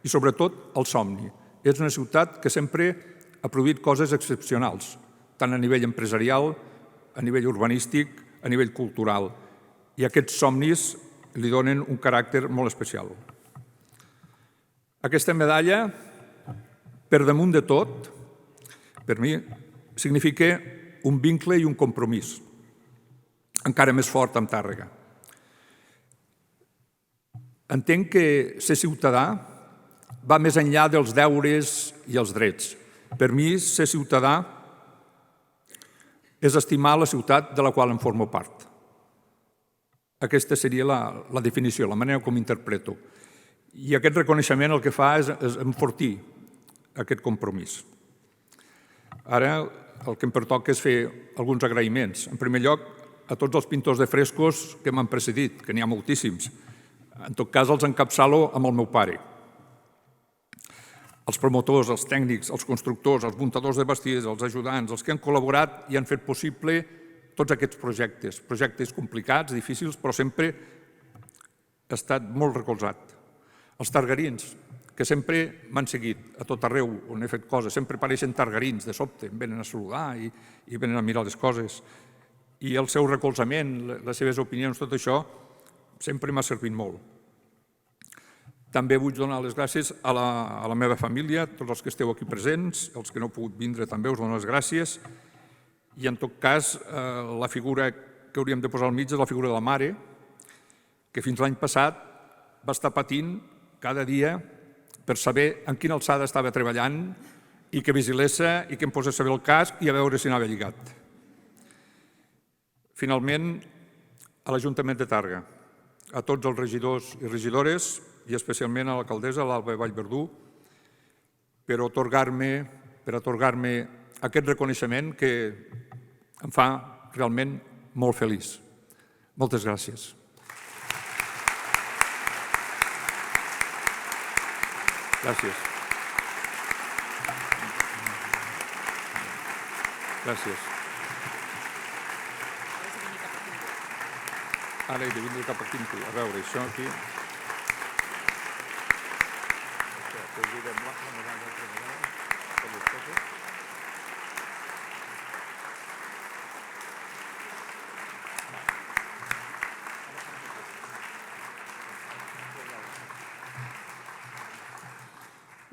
i, sobretot, el somni. És una ciutat que sempre ha produït coses excepcionals, tant a nivell empresarial, a nivell urbanístic, a nivell cultural. I aquests somnis li donen un caràcter molt especial. Aquesta medalla, per damunt de tot, per mi, significa un vincle i un compromís, encara més fort amb Tàrrega. Entenc que ser ciutadà va més enllà dels deures i els drets. Per mi, ser ciutadà és estimar la ciutat de la qual em formo part. Aquesta seria la definició, la manera com interpreto. I aquest reconeixement el que fa és enfortir aquest compromís. Ara el que em pertoca és fer alguns agraïments. En primer lloc, a tots els pintors de frescos que m'han precedit, que n'hi ha moltíssims. En tot cas, els encapçalo amb el meu pare. Els promotors, els tècnics, els constructors, els muntadors de vestits, els ajudants, els que han col·laborat i han fet possible tots aquests projectes. Projectes complicats, difícils, però sempre ha estat molt recolzat. Els targarins, que sempre m'han seguit a tot arreu on he fet coses, sempre apareixen targarins de sobte, em venen a saludar i venen a mirar les coses. I el seu recolzament, les seves opinions, tot això, sempre m'ha servit molt. També vull donar les gràcies a la meva família, tots els que esteu aquí presents, els que no heu pogut vindre també us dono les gràcies. I en tot cas, la figura que hauríem de posar al mig és la figura de la mare, que fins l'any passat va estar patint cada dia per saber en quina alçada estava treballant i que vigilessa i que em posés a saber el casc i a veure si anava lligat. Finalment, a l'Ajuntament de Tàrrega, a tots els regidors i regidores i especialment a l'alcaldessa, l'Alba Vallverdú, per atorgar-me aquest reconeixement que em fa realment molt feliç. Moltes gràcies. Gràcies. Gràcies. Ara he de vindre cap aquí, a veure, això aquí...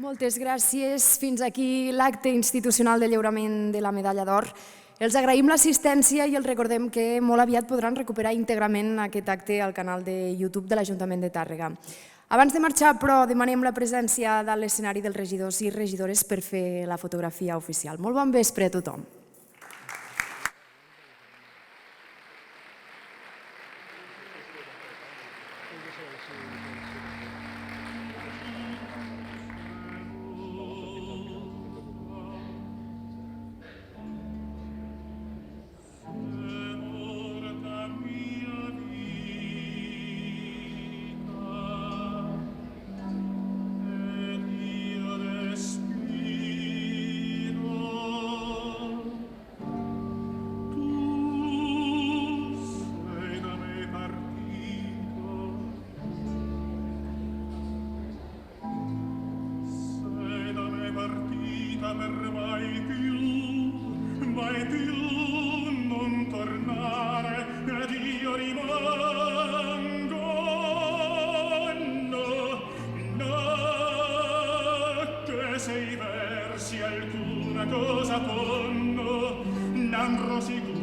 Moltes gràcies. Fins aquí l'acte institucional de lliurament de la medalla d'or. Els agraïm l'assistència i els recordem que molt aviat podran recuperar íntegrament aquest acte al canal de YouTube de l'Ajuntament de Tàrrega. Abans de marxar, però, demanem la presència de l'escenari dels regidors i regidores per fer la fotografia oficial. Molt bon vespre a tothom. vita per mai più non tornare, ed io rimango. No, che se i versi alcuna cosa ponno, non rosico